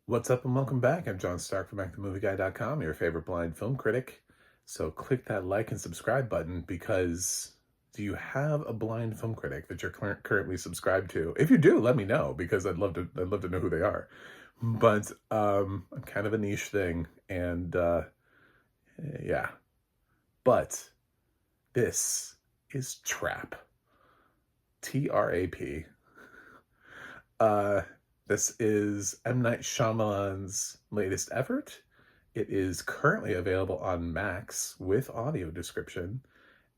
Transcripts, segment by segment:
What's up and welcome back. I'm John Stark from BackToMovieGuy.com, your favorite blind film critic. So click that like and subscribe button because do you have a blind film critic that you're currently subscribed to? If you do, let me know because I'd love to know who they are. But I'm kind of a niche thing and yeah. But this is Trap. TRAP. Uh, this is M. Night Shyamalan's latest effort. It is currently available on Max with audio description,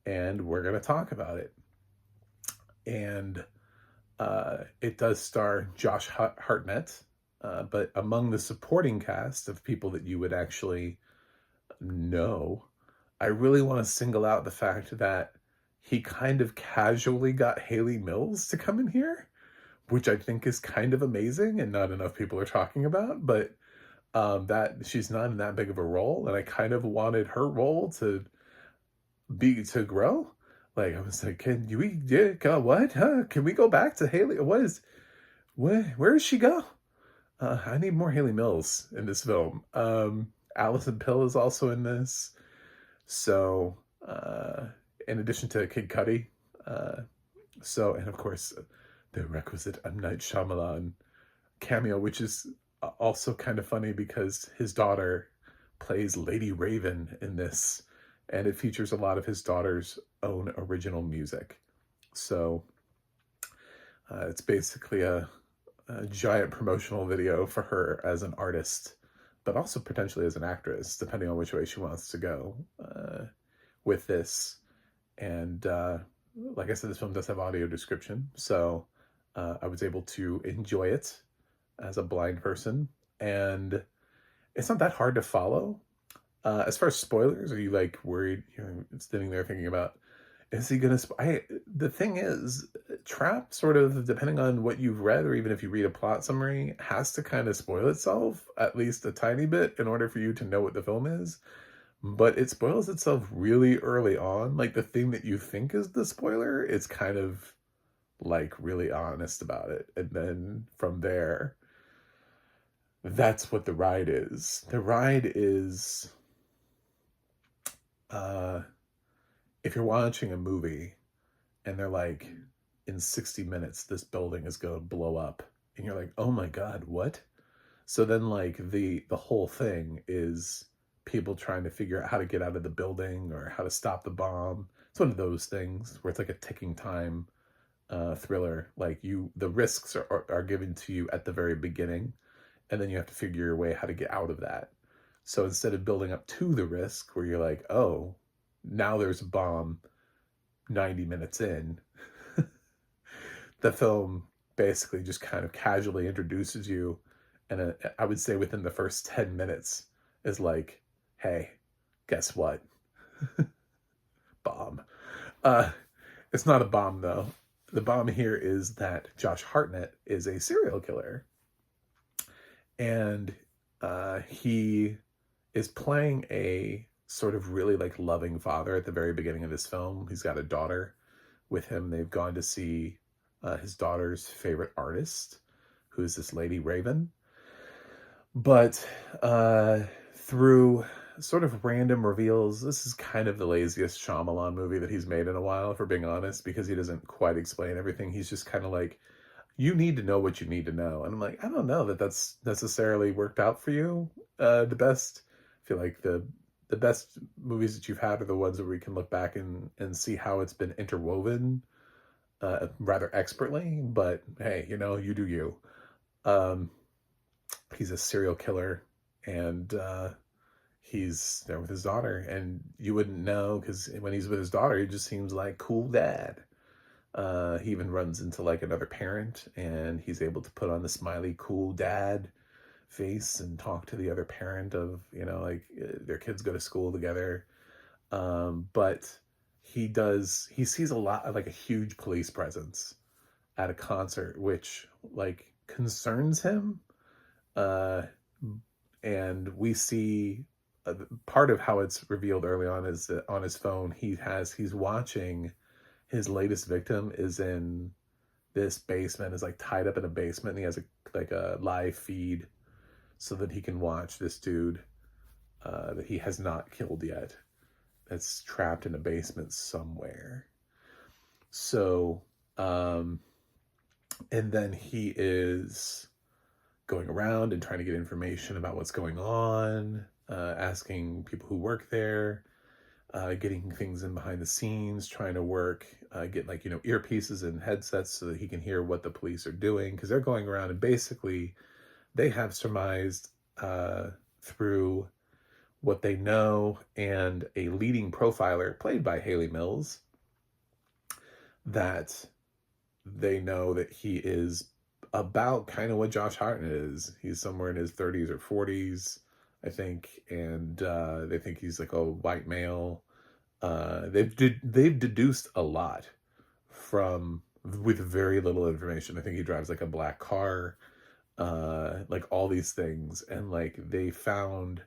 and we're going to talk about it. And it does star Josh Hartnett, but among the supporting cast of people that you would actually know, I really want to single out the fact that he kind of casually got Haley Mills to come in here, which I think is kind of amazing and not enough people are talking about, but that she's not in that big of a role, and I kind of wanted her role to grow. Like I was like, can you what? Huh? Can we go back to Haley? Where does she go? I need more Haley Mills in this film. Allison Pill is also in this. So in addition to Kid Cudi, uh, and of course the requisite M. Night Shyamalan cameo, which is also kind of funny because his daughter plays Lady Raven in this, and it features a lot of his daughter's own original music. So it's basically a giant promotional video for her as an artist, but also potentially as an actress, depending on which way she wants to go with this. And like I said, this film does have audio description, so I was able to enjoy it as a blind person, and it's not that hard to follow. As far as spoilers, are you like worried? You're sitting there thinking about, is he gonna? The thing is, Trap sort of, depending on what you've read, or even if you read a plot summary, has to kind of spoil itself at least a tiny bit in order for you to know what the film is. But it spoils itself really early on. Like the thing that you think is the spoiler, it's kind of like really honest about it, and then from there that's what the ride is. The ride is uh if you're watching a movie and they're like, in 60 minutes this building is going to blow up, and you're like, oh my god, what? So then like the whole thing is people trying to figure out how to get out of the building or how to stop the bomb. It's one of those things where it's like a ticking time thriller. Like the risks are given to you at the very beginning, and then you have to figure your way how to get out of that. So instead of building up to the risk where you're like, oh, now there's a bomb 90 minutes in, the film basically just kind of casually introduces you. And I would say within the first 10 minutes is like, hey, guess what? Bomb. Uh, it's not a bomb, though. The bomb here is that Josh Hartnett is a serial killer. And he is playing a sort of really like loving father at the very beginning of this film. He's got a daughter with him. They've gone to see his daughter's favorite artist, who is this Lady Raven. But through sort of random reveals, this is kind of the laziest Shyamalan movie that he's made in a while, if we're being honest, because he doesn't quite explain everything. He's just kind of like, you need to know what you need to know. And I'm like, I don't know that that's necessarily worked out for you. The best, I feel like the best movies that you've had are the ones where we can look back and see how it's been interwoven rather expertly. But hey, you do you. Um, he's a serial killer, and he's there with his daughter, and you wouldn't know because when he's with his daughter, he just seems like cool dad. He even runs into like another parent, and he's able to put on the smiley cool dad face and talk to the other parent of, like their kids go to school together. But he sees a lot of like a huge police presence at a concert, which like concerns him. Uh, and we see part of how it's revealed early on is that on his phone, he's watching his latest victim is in this basement, is like tied up in a basement, and he has like a live feed so that he can watch this dude that he has not killed yet, that's trapped in a basement somewhere. So, and then he is going around and trying to get information about what's going on, asking people who work there, getting things in behind the scenes, trying to work, get like, earpieces and headsets so that he can hear what the police are doing. Because they're going around and basically they have surmised through what they know and a leading profiler played by Hayley Mills that they know that he is about kind of what Josh Hartnett is. He's somewhere in his 30s or 40s, I think, and they think he's like a white male. They've deduced a lot from with very little information. I think he drives like a black car, like all these things, and like they found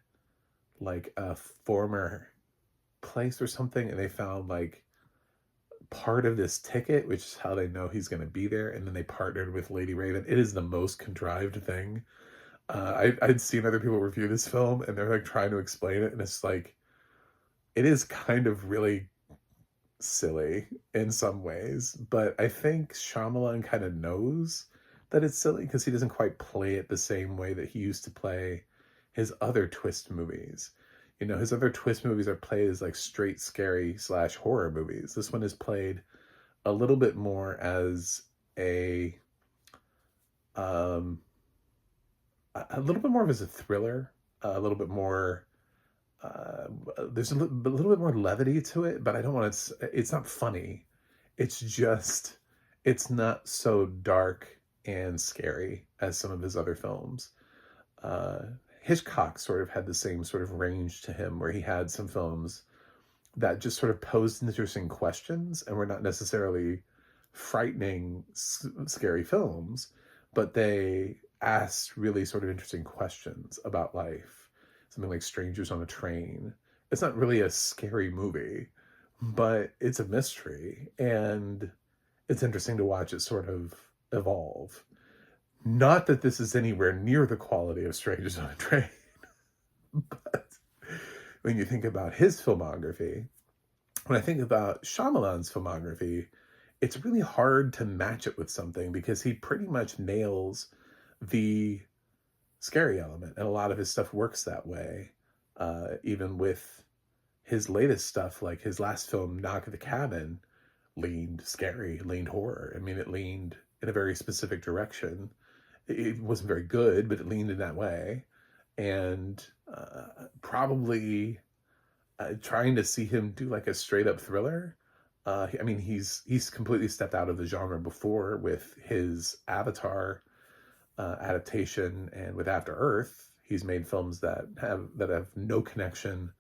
like a former place or something, and they found like part of this ticket, which is how they know he's going to be there. And then they partnered with Lady Raven. It is the most contrived thing. I'd seen other people review this film and they're like trying to explain it. And it's like, it is kind of really silly in some ways, but I think Shyamalan kind of knows that it's silly because he doesn't quite play it the same way that he used to play his other twist movies. His other twist movies are played as like straight scary / horror movies. This one is played a little bit more as a little bit more of as a thriller, a little bit more. There's a little bit more levity to it, but I don't want to. It's not funny. It's just, it's not so dark and scary as some of his other films. Hitchcock sort of had the same sort of range to him, where he had some films that just sort of posed interesting questions and were not necessarily frightening, scary films, but they asked really sort of interesting questions about life. Something like Strangers on a Train. It's not really a scary movie, but it's a mystery, and it's interesting to watch it sort of evolve. Not that this is anywhere near the quality of Strangers on a Train, but when you think about his filmography, when I think about Shyamalan's filmography, it's really hard to match it with something because he pretty much nails the scary element, and a lot of his stuff works that way. Even with his latest stuff, like his last film, Knock at the Cabin, leaned scary, leaned horror. I mean, it leaned in a very specific direction. It wasn't very good, but it leaned in that way. And probably trying to see him do like a straight up thriller. I mean, he's completely stepped out of the genre before with his Avatar adaptation, and with After Earth, he's made films that have no connection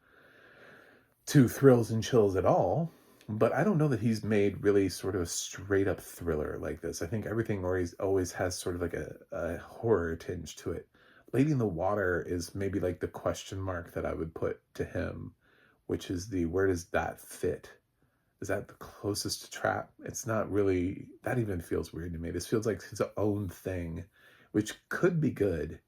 to thrills and chills at all. But I don't know that he's made really sort of a straight up thriller like this. I think everything always has sort of like a horror tinge to it. Lady in the Water is maybe like the question mark that I would put to him, which is where does that fit? Is that the closest to Trap? It's not really, that even feels weird to me. This feels like his own thing, which could be good.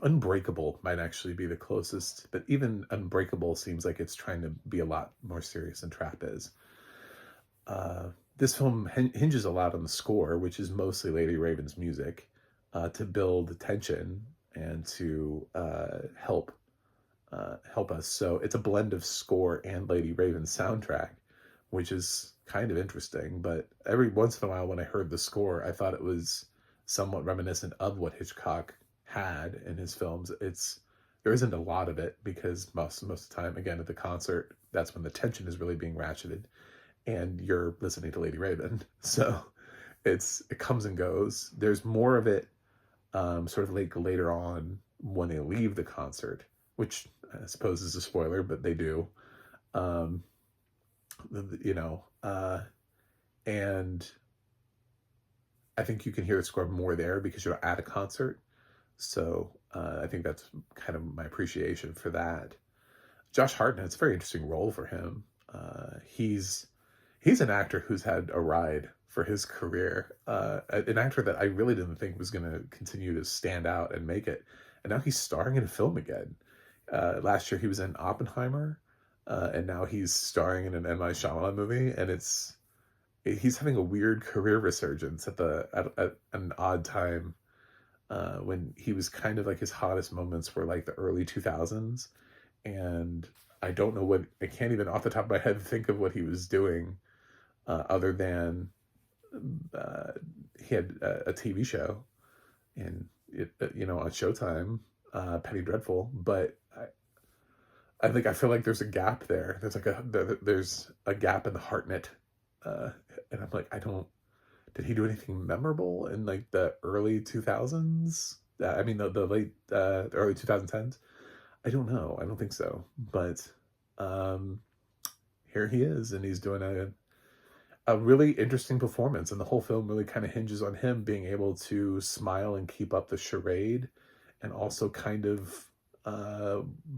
Unbreakable might actually be the closest, but even Unbreakable seems like it's trying to be a lot more serious than Trap is. This film hinges a lot on the score, which is mostly Lady Raven's music, to build tension and to help us. So it's a blend of score and Lady Raven's soundtrack, which is kind of interesting. But every once in a while when I heard the score, I thought it was somewhat reminiscent of what Hitchcock had in his films. There isn't a lot of it because most of the time, again, at the concert, that's when the tension is really being ratcheted and you're listening to Lady Raven. So it comes and goes. There's more of it sort of like later on when they leave the concert, which I suppose is a spoiler, but they do. And I think you can hear the score more there because you're at a concert. So I think that's kind of my appreciation for that. Josh Hartnett, it's a very interesting role for him. He's an actor who's had a ride for his career. An actor that I really didn't think was going to continue to stand out and make it. And now he's starring in a film again. Last year he was in Oppenheimer, and now he's starring in an M. Night Shyamalan movie, and he's having a weird career resurgence at an odd time, when he was kind of like his hottest moments were like the early 2000s, and I can't even off the top of my head think of what he was doing, other than uh, he had a TV show and on Showtime, Penny Dreadful. But I think I feel like there's a gap there. There's a gap in the Hartnett, uh, and I'm like, I don't. Did he do anything memorable in like the early 2000s? I mean, the late, the early 2010s. I don't know. I don't think so. But um, here he is, and he's doing a really interesting performance, and the whole film really kind of hinges on him being able to smile and keep up the charade, and also kind of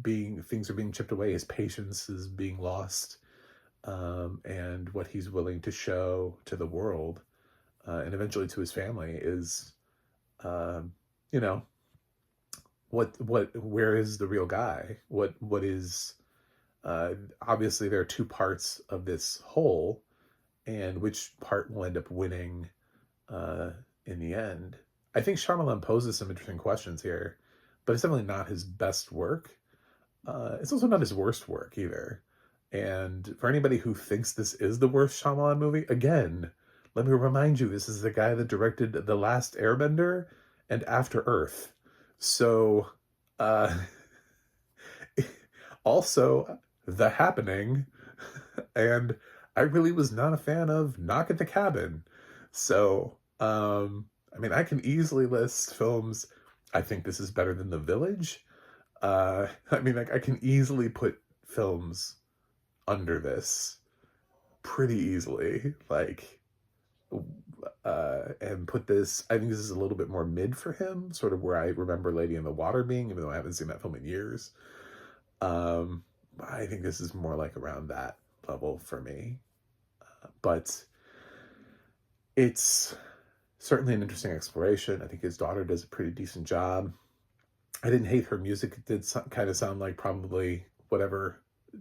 being things are being chipped away, his patience is being lost, and what he's willing to show to the world, and eventually to his family is, um, you know, where is the real guy? What is, obviously there are two parts of this whole, and which part will end up winning, uh, in the end. I think Shyamalan poses some interesting questions here, but it's definitely not his best work. It's also not his worst work either. And for anybody who thinks this is the worst Shyamalan movie, again, let me remind you, this is the guy that directed The Last Airbender and After Earth. So, uh, also The Happening, and I really was not a fan of Knock at the Cabin. So, I mean, I can easily list films. I think this is better than The Village. I mean, like, I can easily put films under this pretty easily. Like, and put this, I think this is a little bit more mid for him, sort of where I remember Lady in the Water being, even though I haven't seen that film in years. Um, I think this is more like around that level for me. But it's certainly an interesting exploration. I think his daughter does a pretty decent job. I didn't hate her music. It did kind of sound like probably whatever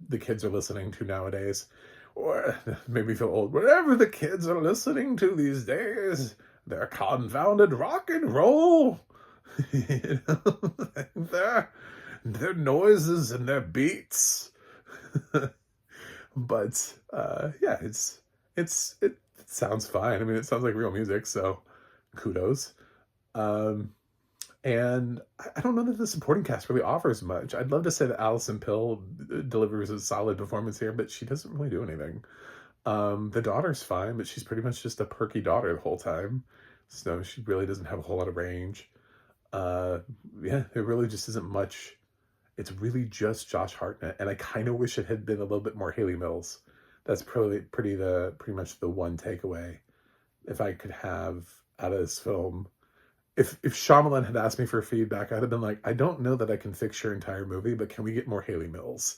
the kids are listening to nowadays. Or made me feel old. Whatever the kids are listening to these days, their confounded rock and roll. You know, their noises and their beats. But yeah, it sounds fine. I mean, it sounds like real music, so kudos. Um, and I don't know that the supporting cast really offers much. I'd love to say that Alison Pill delivers a solid performance here, but she doesn't really do anything. The daughter's fine, but she's pretty much just a perky daughter the whole time, so she really doesn't have a whole lot of range. Uh, yeah, it really just isn't much. It's really just Josh Hartnett, and I kind of wish it had been a little bit more Haley Mills. That's probably pretty much the one takeaway, if I could have out of this film. If Shyamalan had asked me for feedback, I'd have been like, I don't know that I can fix your entire movie, but can we get more Haley Mills?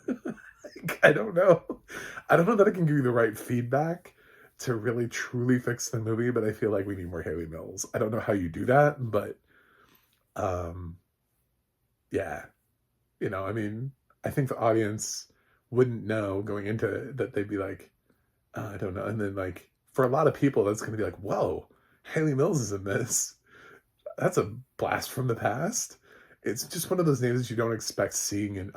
Like, I don't know. I don't know that I can give you the right feedback to really truly fix the movie, but I feel like we need more Haley Mills. I don't know how you do that, but um, yeah, I mean, I think the audience wouldn't know going into it, that they'd be like, I don't know. And then, like, for a lot of people, that's going to be like, whoa, Haley Mills is in this. That's a blast from the past. It's just one of those names that you don't expect seeing. And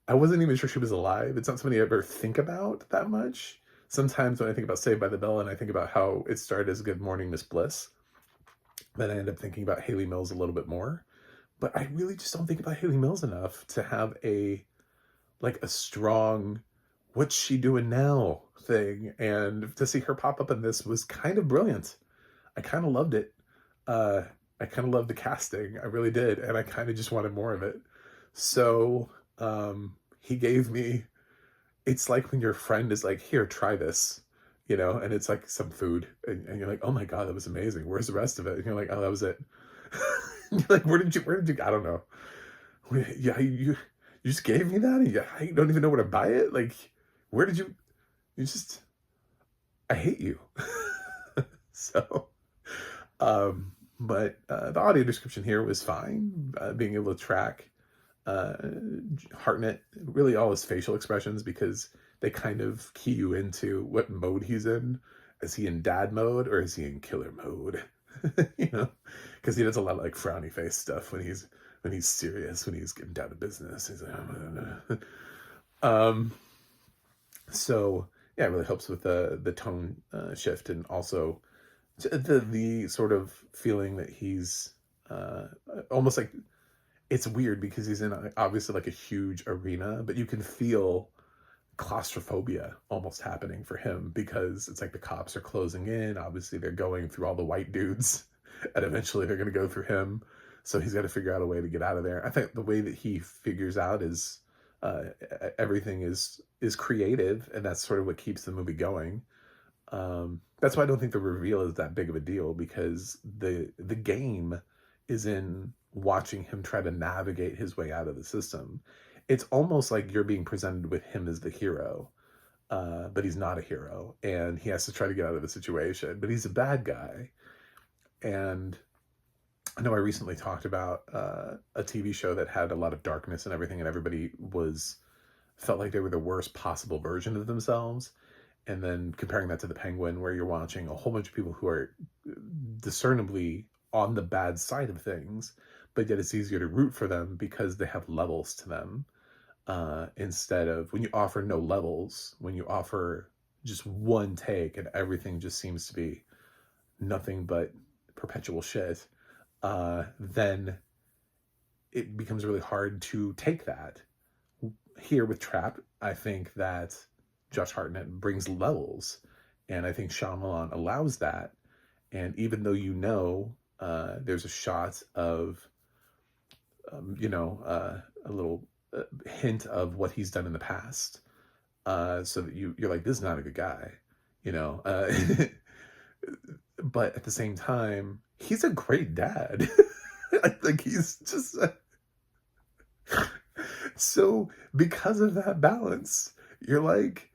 I wasn't even sure she was alive. It's not somebody I ever think about that much. Sometimes when I think about Saved by the Bell and I think about how it started as Good Morning, Miss Bliss, then I end up thinking about Haley Mills a little bit more. But I really just don't think about Haley Mills enough to have a strong what's she doing now thing. And to see her pop up in this was kind of brilliant. I kind of loved it. I kind of loved the casting. I really did. And I kind of just wanted more of it. So he gave me, it's like when your friend is like, here, try this, and it's like some food. And you're like, oh my God, that was amazing. Where's the rest of it? And you're like, oh, that was it. You're like, where did you, I don't know. Yeah, you just gave me that? And you don't even know where to buy it? Like, where did you just, I hate you. So, but the audio description here was fine. Being able to track uh, Hartnett, really all his facial expressions, because they kind of key you into what mode he's in. Is he in dad mode or is he in killer mode? You know, because he does a lot of like frowny face stuff when he's serious, when he's getting down to business. He's like, um, so yeah, it really helps with the tone shift, and also the sort of feeling that he's uh, almost like, it's weird because he's in obviously like a huge arena, but you can feel claustrophobia almost happening for him because it's like the cops are closing in. Obviously, they're going through all the white dudes, and eventually they're going to go through him. So he's got to figure out a way to get out of there. I think the way that he figures out is uh, everything is creative, and that's sort of what keeps the movie going. That's why I don't think the reveal is that big of a deal, because the game is in watching him try to navigate his way out of the system. It's almost like you're being presented with him as the hero, but he's not a hero, and he has to try to get out of the situation. But he's a bad guy, and I know I recently talked about a TV show that had a lot of darkness and everything, and everybody was felt like they were the worst possible version of themselves. And then comparing that to The Penguin, where you're watching a whole bunch of people who are discernibly on the bad side of things, but yet it's easier to root for them because they have levels to them. Instead of when you offer no levels, when you offer just one take and everything just seems to be nothing but perpetual shit, then it becomes really hard to take that. Here with Trapped, I think that Josh Hartnett brings levels, and I think Shyamalan allows that. And even though there's a shot of, a little hint of what he's done in the past, so that you're like, this is not a good guy, you know. But at the same time, he's a great dad. I think he's just so because of that balance, you're like,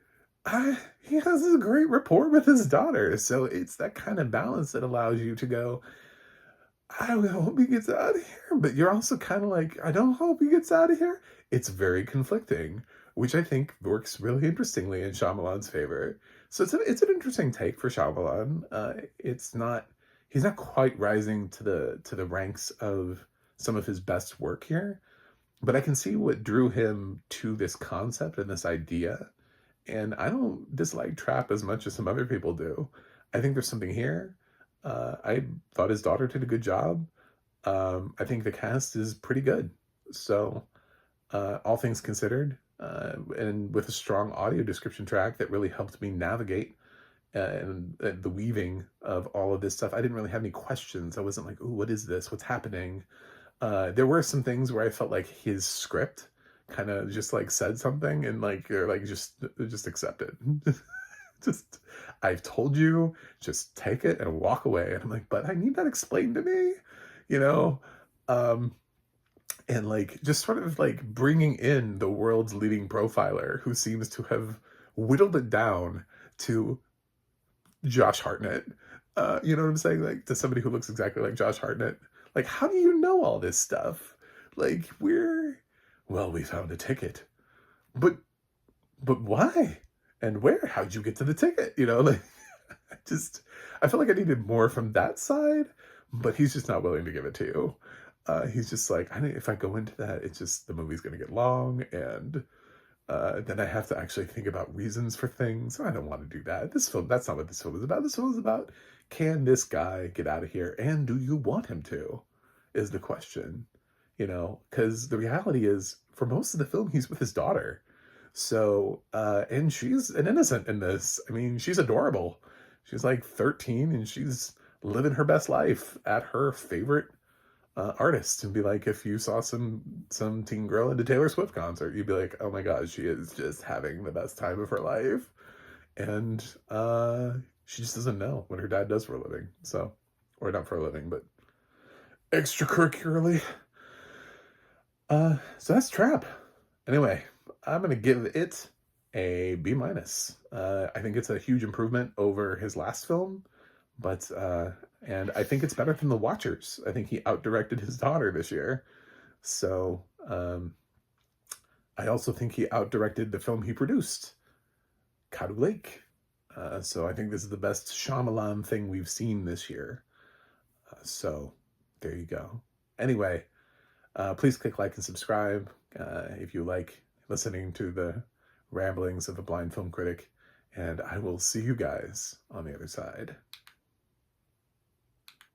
he has a great rapport with his daughter. So it's that kind of balance that allows you to go, I hope he gets out of here. But you're also kind of like, I don't hope he gets out of here. It's very conflicting, which I think works really interestingly in Shyamalan's favor. So it's an interesting take for Shyamalan. He's not quite rising to the ranks of some of his best work here, but I can see what drew him to this concept and this idea. And I don't dislike Trap as much as some other people do. I think there's something here. I thought his daughter did a good job. I think the cast is pretty good. So, all things considered, and with a strong audio description track that really helped me navigate and the weaving of all of this stuff, I didn't really have any questions. I wasn't like, "Ooh, what is this? What's happening?" There were some things where I felt like his script kind of just like said something, and like you're like, just accept it. Just, I've told you, just take it and walk away. And I'm like, but I need that explained to me, you know? Um, and like, just sort of like bringing in the world's leading profiler who seems to have whittled it down to Josh Hartnett. You know what I'm saying? Like, to somebody who looks exactly like Josh Hartnett. Like, how do you know all this stuff? Like, we found a ticket. But why? And where? How'd you get to the ticket? You know, like, I feel like I needed more from that side, but he's just not willing to give it to you. He's just like, if I go into that, it's just, the movie's going to get long, and then I have to actually think about reasons for things. I don't want to do that. That's not what this film is about. This film is about, can this guy get out of here, and do you want him to, is the question. You know, because the reality is, for most of the film, he's with his daughter. So, and she's an innocent in this. I mean, she's adorable. She's like 13, and she's living her best life at her favorite artist. And be like, if you saw some teen girl at a Taylor Swift concert, you'd be like, oh my God, she is just having the best time of her life. And she just doesn't know what her dad does for a living. So, or not for a living, but extracurricularly. So that's Trap. Anyway, I'm going to give it a B minus. I think it's a huge improvement over his last film, but and I think it's better than The Watchers. I think he outdirected his daughter this year. So I also think he outdirected the film he produced, Cadu Lake. So I think this is the best Shyamalan thing we've seen this year. So there you go. Anyway, please click like and subscribe if you like listening to the ramblings of a blind film critic. And I will see you guys on the other side.